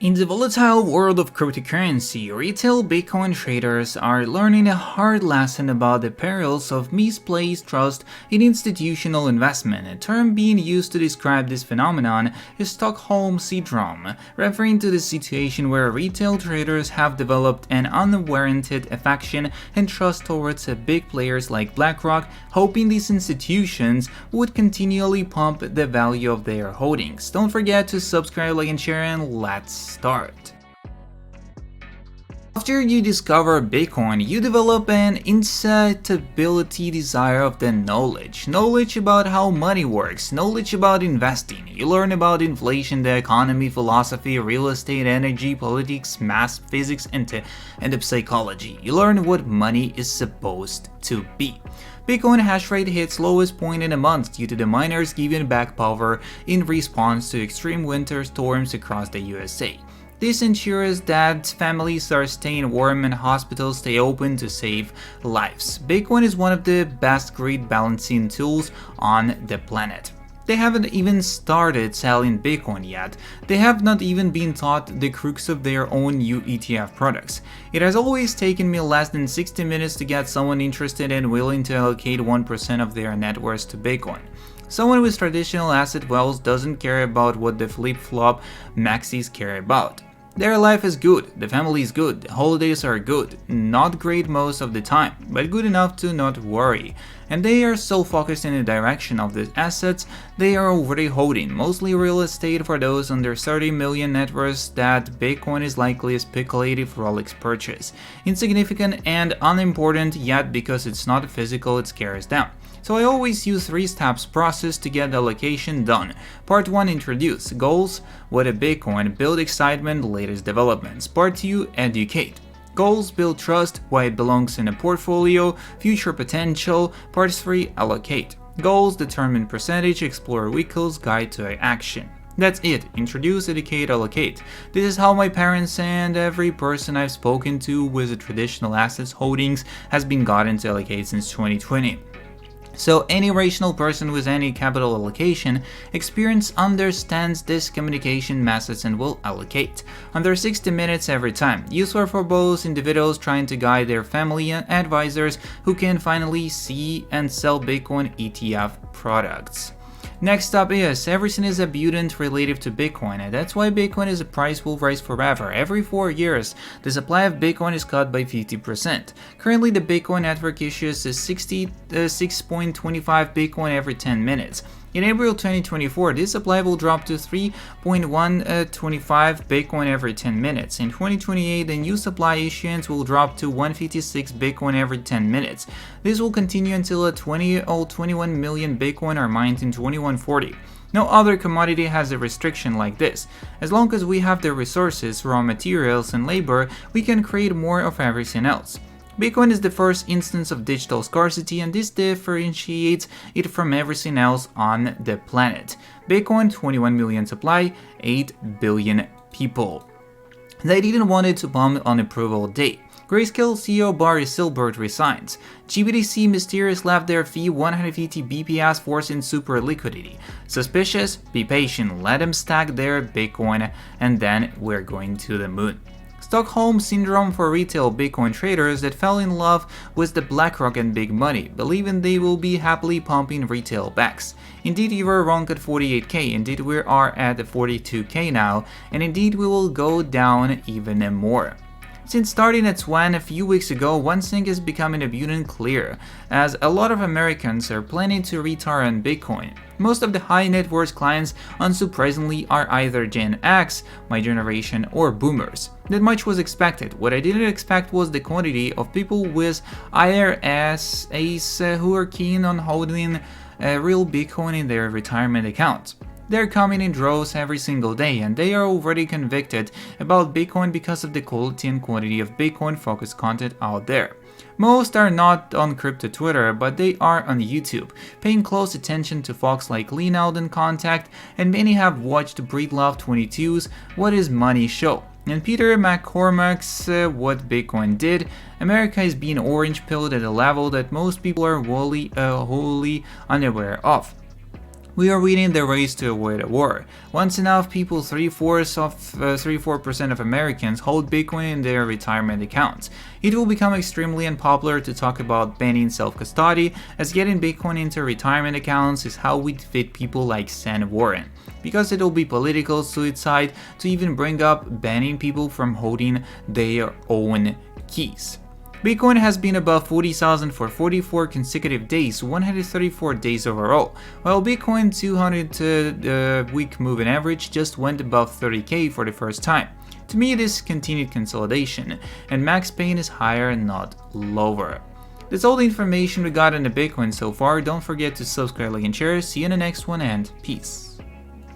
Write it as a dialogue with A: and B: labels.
A: In the volatile world of cryptocurrency, retail Bitcoin traders are learning a hard lesson about the perils of misplaced trust in institutional investment. A term being used to describe this phenomenon is Stockholm Syndrome, referring to the situation where retail traders have developed an unwarranted affection and trust towards big players like BlackRock, hoping these institutions would continually pump the value of their holdings. Don't forget to subscribe, like, and share, and let's start. After you discover Bitcoin, you develop an insatiability desire of the knowledge. Knowledge about how money works, knowledge about investing. You learn about inflation, the economy, philosophy, real estate, energy, politics, math, physics, and the psychology. You learn what money is supposed to be. Bitcoin hash rate hits lowest point in a month due to the miners giving back power in response to extreme winter storms across the USA. This ensures that families are staying warm and hospitals stay open to save lives. Bitcoin is one of the best grid balancing tools on the planet. They haven't even started selling Bitcoin yet. They have not even been taught the crux of their own new ETF products. It has always taken me less than 60 minutes to get someone interested and willing to allocate 1% of their net worth to Bitcoin. Someone with traditional asset wealth doesn't care about what the flip-flop maxis care about. Their life is good, the family is good, the holidays are good, not great most of the time, but good enough to not worry. And they are so focused in the direction of the assets they are already holding, mostly real estate for those under 30 million net worth, that Bitcoin is likely a speculative Rolex purchase. Insignificant and unimportant, yet because it's not physical it scares them. So I always use 3 steps process to get the allocation done. Part 1, introduce goals, what a Bitcoin, build excitement, latest developments. Part 2, educate. Goals, build trust, why it belongs in a portfolio, future potential. Part 3, allocate. Goals, determine percentage, explore vehicles, guide to action. That's it. Introduce, educate, allocate. This is how my parents and every person I've spoken to with traditional assets holdings has been gotten to allocate since 2020. So any rational person with any capital allocation experience understands this communication methods and will allocate. Under 60 minutes every time. Useful for both individuals trying to guide their family and advisors who can finally see and sell Bitcoin ETF products. Next up is, everything is abundant relative to Bitcoin, and that's why Bitcoin is a price will rise forever. Every 4 years, the supply of Bitcoin is cut by 50%. Currently, the Bitcoin network issues 6.25 Bitcoin every 10 minutes. In April 2024, this supply will drop to 3.125 Bitcoin every 10 minutes. In 2028, the new supply issuance will drop to 156 Bitcoin every 10 minutes. This will continue until 21 million Bitcoin are mined in 2140. No other commodity has a restriction like this. As long as we have the resources, raw materials, and labor, we can create more of everything else. Bitcoin is the first instance of digital scarcity, and this differentiates it from everything else on the planet. Bitcoin, 21 million supply, 8 billion people. They didn't want it to bomb on approval day. Grayscale CEO Barry Silbert resigns. GBTC mysterious left their fee 150 BPS forcing super liquidity. Suspicious? Be patient, let them stack their Bitcoin, and then we're going to the moon. Stockholm Syndrome for retail Bitcoin traders that fell in love with the BlackRock and big money, believing they will be happily pumping retail backs. Indeed, you were wrong at 48k, indeed we are at 42k now, and indeed we will go down even more. Since starting at Swan a few weeks ago, one thing is becoming abundantly clear, as a lot of Americans are planning to retire on Bitcoin. Most of the high net worth clients, unsurprisingly, are either Gen X, my generation, or boomers. That much was expected. What I didn't expect was the quantity of people with IRAs who are keen on holding real Bitcoin in their retirement accounts. They're coming in droves every single day, and they are already convicted about Bitcoin because of the quality and quantity of Bitcoin-focused content out there. Most are not on crypto Twitter, but they are on YouTube, paying close attention to folks like Lean Out and Contact, and many have watched Breedlove 22's What is Money show. And Peter McCormack's What Bitcoin Did. America is being orange-pilled at a level that most people are wholly unaware of. We are winning the race to avoid a war. Once enough people, 34% of Americans hold Bitcoin in their retirement accounts. It will become extremely unpopular to talk about banning self-custody, as getting Bitcoin into retirement accounts is how we defeat people like Sam Warren. Because it'll be political suicide to even bring up banning people from holding their own keys. Bitcoin has been above 40,000 for 44 consecutive days, 134 days overall, while Bitcoin 200-week moving average just went above 30k for the first time. To me, it is continued consolidation, and max pain is higher, not lower. That's all the information we got on the Bitcoin so far. Don't forget to subscribe, like, and share. See you in the next one, and peace.